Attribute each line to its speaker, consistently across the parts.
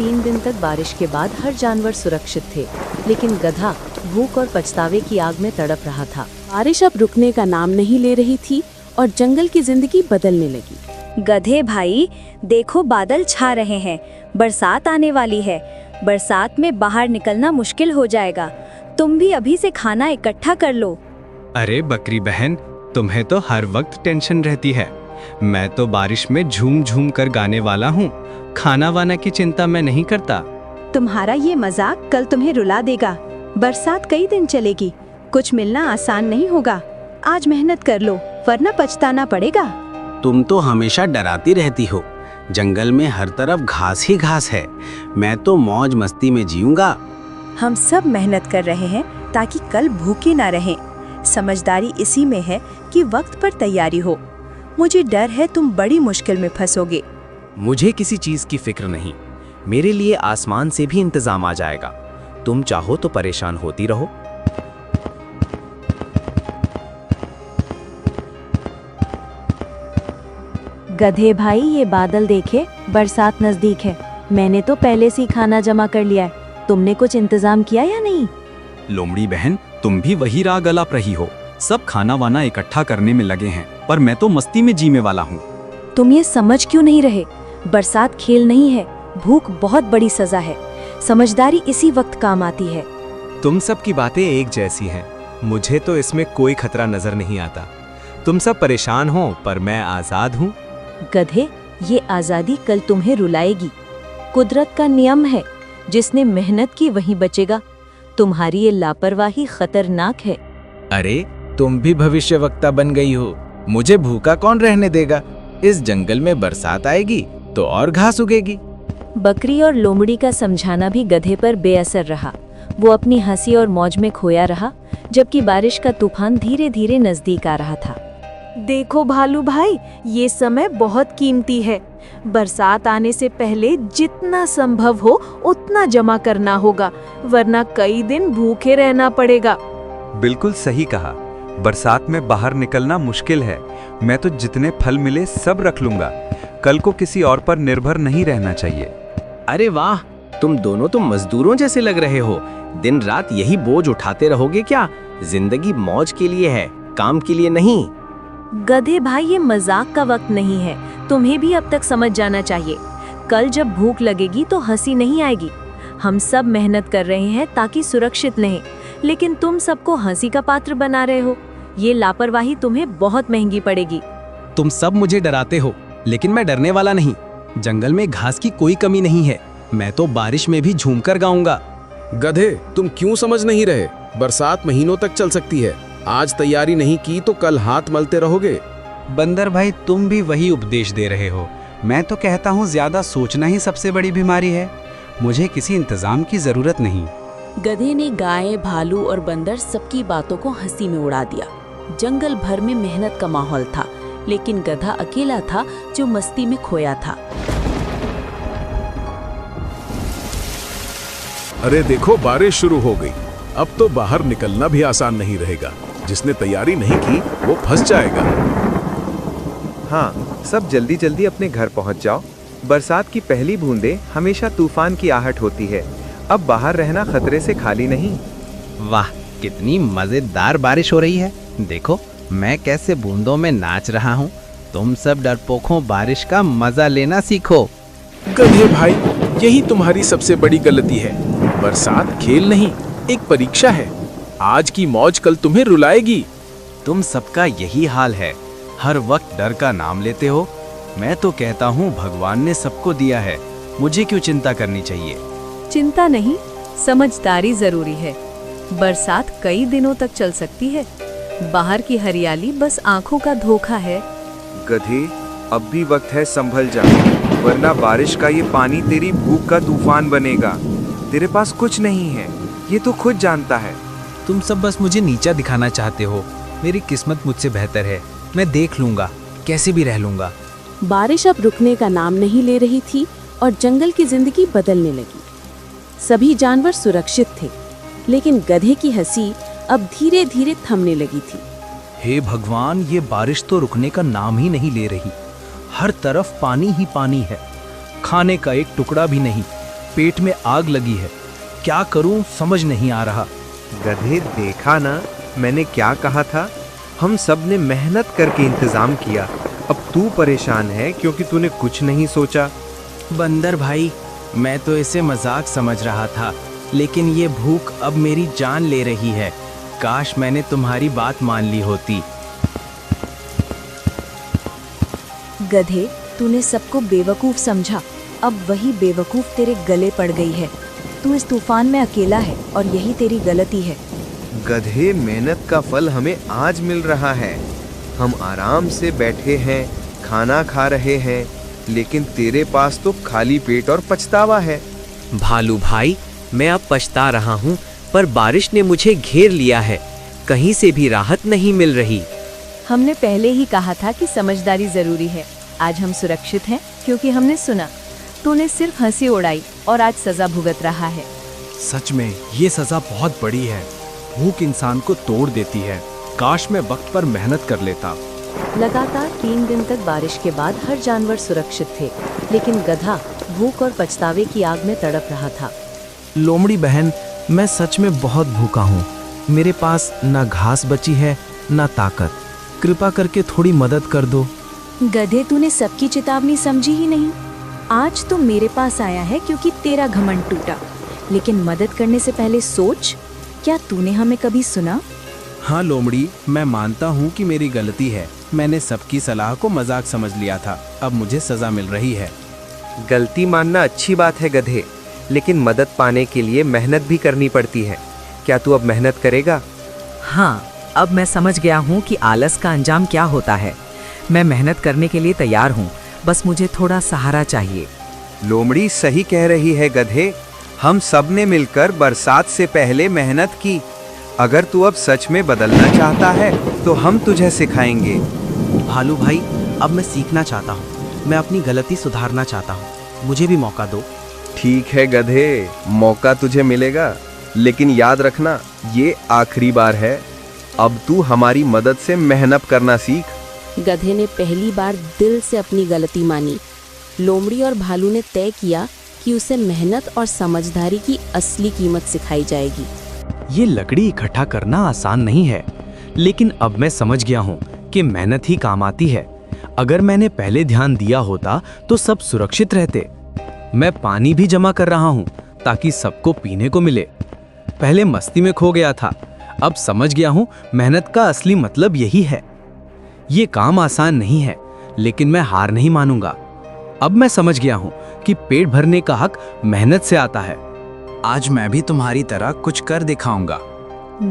Speaker 1: 3 दिन तक बारिश के बाद हर जानवर सुरक्षित थे, लेकिन गधा भूख और पछतावे की आग में तड़प रहा था।
Speaker 2: बारिश अब रुकने का नाम नहीं ले रही थी और जंगल की जिंदगी बदलने लगी।
Speaker 3: गधे भाई, देखो बादल छा रहे हैं, बरसात आने वाली है। बरसात में बाहर निकलना मुश्किल हो जाएगा। तुम भी अभी से खाना इकट्ठा कर लो।
Speaker 4: अरे बकरी बहन, तुम्हें तो हर वक्त टेंशन रहती है। मैं तो बारिश में झूम झूम कर गाने वाला हूँ। खाना वाना की चिंता मैं नहीं करता।
Speaker 5: तुम्हारा ये मजाक कल तुम्हें रुला देगा। बरसात कई दिन चलेगी, कुछ मिलना आसान नहीं होगा। आज मेहनत कर लो, वरना पछताना पड़ेगा।
Speaker 6: तुम तो हमेशा डराती रहती हो। जंगल में हर तरफ घास ही घास है। मैं तो मौज मस्ती में जीऊंगा।
Speaker 5: हम सब मेहनत कर रहे हैं ताकि कल भूखे ना रहें। समझदारी इसी में है कि वक्त पर तैयारी हो। मुझे डर है तुम बड़ी मुश्किल में फंसोगे।
Speaker 7: मुझे किसी चीज की फिक्र नहीं। मेरे लिए आसमान से भी इंतजाम आ जाएगा। तुम चाहो तो परेशान होती रहो।
Speaker 1: गधे भाई, ये बादल देखे, बरसात नजदीक है। मैंने तो पहले से ही खाना जमा कर लिया है। तुमने कुछ इंतजाम किया या नहीं?
Speaker 4: लोमड़ी बहन, तुम भी वही राग अलाप रही हो। सब खाना वाना इकट्ठा करने में लगे हैं, पर मैं तो मस्ती में जीने वाला हूँ।
Speaker 1: तुम ये समझ क्यों नहीं रहे? बरसात खेल नहीं है, भूख बहुत बड़ी सजा है। समझदारी इसी वक्त काम आती है।
Speaker 7: तुम सब की बातें एक जैसी हैं। मुझे तो इसमें कोई खतरा नजर नहीं आता। तुम सब परेशान हो, पर मैं आजाद हूँ।
Speaker 1: गधे, ये आजादी कल तुम्हें रुलाएगी। कुदरत का नियम है, जिसने मेहनत की वही बचेगा। तुम्हारी ये लापरवाही खतरनाक है।
Speaker 8: अरे, तुम भी भविष्यवक्ता बन गई हो। मुझे भूखा कौन रहने देगा? इस जंगल में बरसात आएगी तो और घास उगेगी।
Speaker 1: बकरी और लोमड़ी का समझाना भी गधे पर बेअसर रहा। वो अपनी हंसी और मौज में खोया रहा, जबकि बारिश का तूफान धीरे धीरे नजदीक आ रहा था।
Speaker 2: देखो भालू भाई, ये समय बहुत कीमती है। बरसात आने से पहले जितना संभव हो उतना जमा करना होगा, वरना कई दिन भूखे रहना पड़ेगा।
Speaker 9: बिल्कुल सही कहा। बरसात में बाहर निकलना मुश्किल है। मैं तो जितने फल मिले सब रख लूंगा। कल को किसी और पर निर्भर नहीं रहना चाहिए।
Speaker 7: अरे वाह, तुम दोनों तो मजदूरों जैसे लग रहे हो। दिन रात यही बोझ उठाते रहोगे क्या? जिंदगी मौज के लिए है, काम के लिए नहीं।
Speaker 1: गधे भाई, ये मजाक का वक्त नहीं है। तुम्हें भी अब तक समझ जाना चाहिए। कल जब भूख लगेगी तो हंसी नहीं आएगी। हम सब मेहनत कर रहे हैं ताकि सुरक्षित रहें, लेकिन तुम सबको हंसी का पात्र बना रहे हो। ये लापरवाही तुम्हें बहुत महंगी पड़ेगी।
Speaker 4: तुम सब मुझे डराते हो, लेकिन मैं डरने वाला नहीं। जंगल में घास की कोई कमी नहीं है। मैं तो बारिश में भी झूमकर गाऊंगा।
Speaker 10: गधे, तुम क्यों समझ नहीं रहे? बरसात महीनों तक चल सकती है। आज तैयारी नहीं की तो कल हाथ मलते रहोगे।
Speaker 4: बंदर भाई, तुम भी वही उपदेश दे रहे हो। मैं तो कहता हूँ, ज्यादा सोचना ही सबसे बड़ी बीमारी है। मुझे किसी इंतजाम की जरूरत नहीं।
Speaker 2: गधे ने गाय, भालू और बंदर सबकी बातों को हंसी में उड़ा दिया। जंगल भर में मेहनत का माहौल था, लेकिन गधा अकेला था जो मस्ती में खोया था।
Speaker 10: अरे देखो, बारिश शुरू हो गई। अब तो बाहर निकलना भी आसान नहीं रहेगा। जिसने तैयारी नहीं की वो फंस जाएगा।
Speaker 9: हाँ, सब जल्दी जल्दी अपने घर पहुंच जाओ। बरसात की पहली बूंदें हमेशा तूफान की आहट होती है। अब बाहर रहना खतरे से खाली नहीं।
Speaker 8: वाह, कितनी मजेदार बारिश हो रही है। देखो मैं कैसे बूंदों में नाच रहा हूँ। तुम सब डरपोकों, बारिश का मजा लेना सीखो।
Speaker 10: गधे भाई, यही तुम्हारी सबसे बड़ी गलती है। बरसात खेल नहीं, एक परीक्षा है। आज की मौज कल तुम्हें रुलाएगी।
Speaker 7: तुम सबका यही हाल है। हर वक्त डर का नाम लेते हो। मैं तो कहता हूँ भगवान ने सबको दिया है, मुझे क्यों चिंता करनी चाहिए?
Speaker 1: चिंता नहीं, समझदारी जरूरी है। बरसात कई दिनों तक चल सकती है। बाहर की हरियाली बस आंखों का धोखा है।
Speaker 9: गधे, अब भी वक्त है, संभल जा, वरना बारिश का ये पानी तेरी भूख का तूफान बनेगा। तेरे पास कुछ नहीं है, ये तो खुद जानता है।
Speaker 4: तुम सब बस मुझे नीचा दिखाना चाहते हो। मेरी किस्मत मुझसे बेहतर है। मैं देख लूंगा, कैसे भी रह लूंगा।
Speaker 2: बारिश अब रुकने का नाम नहीं ले रही थी और जंगल की जिंदगी बदलने लगी। सभी जानवर सुरक्षित थे, लेकिन गधे की हंसी अब धीरे धीरे थमने लगी थी।
Speaker 8: हे भगवान, ये बारिश तो रुकने का नाम ही नहीं ले रही। हर तरफ पानी ही पानी है। खाने का एक टुकड़ा भी नहीं।
Speaker 7: पेट में आग लगी है। क्या करूं समझ नहीं आ रहा।
Speaker 9: गधे, देखा ना मैंने क्या कहा था? हम सब ने मेहनत करके इंतजाम किया। अब तू परेशान है क्योंकि तूने कुछ नहीं सोचा।
Speaker 7: बंदर भाई, मैं तो इसे मजाक समझ रहा था, लेकिन ये भूख अब मेरी जान ले रही है। काश मैंने तुम्हारी बात मान ली होती।
Speaker 3: गधे, तूने सबको बेवकूफ समझा, अब वही बेवकूफ तेरे गले पड़ गई है। तू इस तूफान में अकेला है और यही तेरी गलती है।
Speaker 9: गधे, मेहनत का फल हमें आज मिल रहा है। हम आराम से बैठे हैं, खाना खा रहे हैं, लेकिन तेरे पास तो खाली पेट और पछतावा है।
Speaker 11: भालू भाई, मैं अब पछता रहा हूँ, पर बारिश ने मुझे घेर लिया है। कहीं से भी राहत नहीं मिल रही।
Speaker 1: हमने पहले ही कहा था कि समझदारी जरूरी है। आज हम सुरक्षित हैं क्योंकि हमने सुना। तूने सिर्फ हंसी उड़ाई और आज सजा भुगत रहा है।
Speaker 7: सच में ये सजा बहुत बड़ी है। भूख इंसान को तोड़ देती है। काश मैं वक्त पर मेहनत कर लेता।
Speaker 1: लगातार 3 दिन तक बारिश के बाद हर जानवर सुरक्षित थे, लेकिन गधा भूख और पछतावे की आग में तड़प रहा था।
Speaker 7: लोमड़ी बहन, मैं सच में बहुत भूखा हूँ। मेरे पास ना घास बची है ना ताकत। कृपा करके थोड़ी मदद कर दो।
Speaker 3: गधे, तूने सबकी चेतावनी समझी ही नहीं। आज तो मेरे पास आया है क्योंकि तेरा घमंड टूटा, लेकिन मदद करने से पहले सोच, क्या तूने हमें कभी सुना?
Speaker 7: हाँ लोमड़ी, मैं मानता हूँ कि मेरी गलती है। मैंने सबकी सलाह को मजाक समझ लिया था। अब मुझे सजा मिल रही है।
Speaker 9: गलती मानना अच्छी बात है गधे, लेकिन मदद पाने के लिए मेहनत भी करनी पड़ती है। क्या तू अब मेहनत करेगा?
Speaker 12: हाँ, अब मैं समझ गया हूँ कि आलस का अंजाम क्या होता है। मैं मेहनत करने के लिए तैयार हूँ, बस मुझे थोड़ा सहारा चाहिए।
Speaker 9: लोमड़ी सही कह रही है गधे। हम सब ने मिलकर बरसात से पहले मेहनत की। अगर तू अब सच में बदलना चाहता है तो हम तुझे सिखाएंगे।
Speaker 7: भालू भाई, अब मैं सीखना चाहता हूँ। मैं अपनी गलती सुधारना चाहता हूँ। मुझे भी मौका दो।
Speaker 9: ठीक है गधे, मौका तुझे मिलेगा, लेकिन याद रखना ये आखिरी बार है। अब तू हमारी मदद से मेहनत करना सीख।
Speaker 13: गधे ने पहली बार दिल से अपनी गलती मानी। लोमड़ी और भालू ने तय किया कि उसे मेहनत और समझदारी की असली कीमत सिखाई जाएगी।
Speaker 4: ये लकड़ी इकट्ठा करना आसान नहीं है, लेकिन अब मैं समझ गया हूँ कि मेहनत ही काम आती है। अगर मैंने पहले ध्यान दिया होता तो सब सुरक्षित रहते। मैं पानी भी जमा कर रहा हूँ ताकि सबको पीने को मिले। पहले मस्ती में खो गया था, अब समझ गया हूँ मेहनत का असली मतलब यही है। ये काम आसान नहीं है, लेकिन मैं हार नहीं मानूंगा। अब मैं समझ गया हूँ कि पेट भरने का हक मेहनत से आता है।
Speaker 6: आज मैं भी तुम्हारी तरह कुछ कर दिखाऊंगा।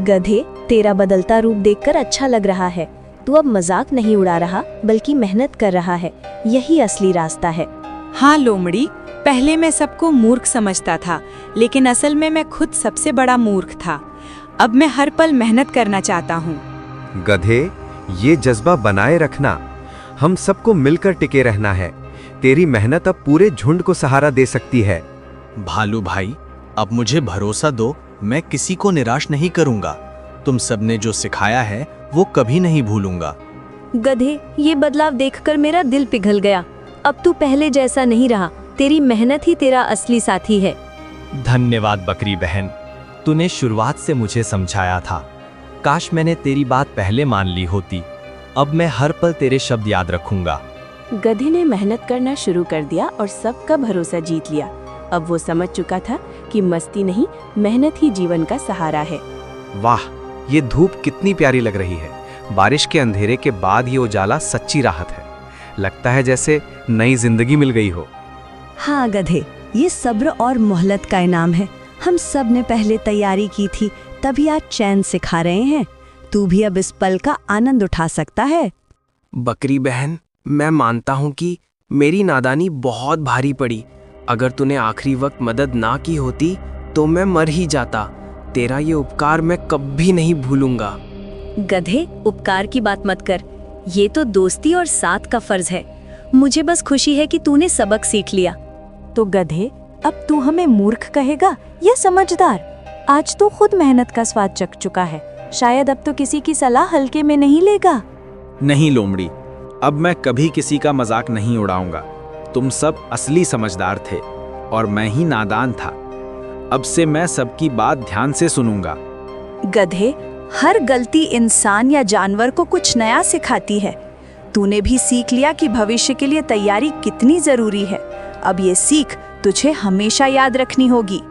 Speaker 3: गधे, तेरा बदलता रूप देखकर अच्छा लग रहा है। तू अब मजाक नहीं उड़ा रहा, बल्कि मेहनत कर रहा है। यही असली रास्ता है।
Speaker 5: हाँ लोमड़ी, पहले मैं सबको मूर्ख समझता था, लेकिन असल में मैं खुद सबसे बड़ा मूर्ख था। अब मैं हर पल मेहनत करना चाहता हूँ।
Speaker 9: गधे, ये जज्बा बनाए रखना। हम सबको मिलकर टिके रहना है। तेरी मेहनत अब पूरे झुंड को सहारा दे सकती है।
Speaker 4: भालू भाई, अब मुझे भरोसा दो, मैं किसी को निराश नहीं करूंगा। तुम सबने जो सिखाया है वो कभी नहीं भूलूंगा।
Speaker 1: गधे, ये बदलाव देखकर मेरा दिल पिघल गया। अब तू पहले जैसा नहीं रहा। तेरी मेहनत ही तेरा असली साथी है।
Speaker 4: धन्यवाद बकरी बहन, तूने शुरुआत से मुझे समझाया था। काश मैंने तेरी बात पहले मान ली होती। अब मैं हर पल तेरे शब्द याद रखूंगा।
Speaker 13: गधे ने मेहनत करना शुरू कर दिया और सबका भरोसा जीत लिया। अब वो समझ चुका था कि मस्ती नहीं, मेहनत ही जीवन का सहारा है।
Speaker 7: वाह, ये धूप कितनी प्यारी लग रही है। बारिश के अंधेरे के बाद ये उजाला सच्ची राहत है। लगता है जैसे नई जिंदगी मिल गई हो।
Speaker 3: हाँ गधे, ये सब्र और मोहलत का इनाम है। हम सब ने पहले तैयारी की थी, तभी आज चैन से खा रहे हैं। तू भी अब इस पल का आनंद उठा सकता है।
Speaker 7: बकरी बहन, मैं मानता हूँ कि मेरी नादानी बहुत भारी पड़ी। अगर तूने आखिरी वक्त मदद ना की होती तो मैं मर ही जाता। तेरा ये उपकार मैं कभी नहीं भूलूंगा।
Speaker 1: गधे, उपकार की बात मत कर। ये तो दोस्ती और साथ का फर्ज है। मुझे बस खुशी है कि तूने सबक सीख लिया।
Speaker 2: तो गधे, अब तू हमें मूर्ख कहेगा या समझदार? आज तो खुद मेहनत का स्वाद चख चुका है। शायद अब तो किसी की सलाह हल्के में नहीं लेगा।
Speaker 7: नहीं लोमड़ी, अब मैं कभी किसी का मजाक नहीं उड़ाऊंगा। तुम सब असली समझदार थे
Speaker 8: और मैं ही नादान था। अब से मैं सबकी बात ध्यान से सुनूंगा।
Speaker 5: गधे, हर गलती इंसान या जानवर को कुछ नया सिखाती है। तूने भी सीख लिया कि भविष्य के लिए तैयारी कितनी जरूरी है। अब ये सीख तुझे हमेशा याद रखनी होगी।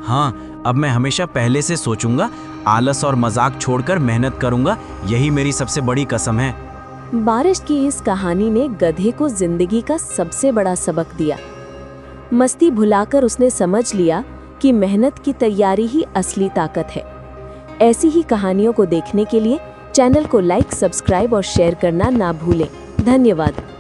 Speaker 4: हाँ, अब मैं हमेशा पहले से सोचूंगा, आलस और मजाक छोड़कर मेहनत करूंगा। यही मेरी सबसे बड़ी कसम है।
Speaker 13: बारिश की इस कहानी ने गधे को जिंदगी का सबसे बड़ा सबक दिया। मस्ती भुलाकर उसने समझ लिया कि मेहनत की तैयारी ही असली ताकत है। ऐसी ही कहानियों को देखने के लिए चैनल को लाइक, सब्सक्राइब और शेयर करना ना भूलें। धन्यवाद।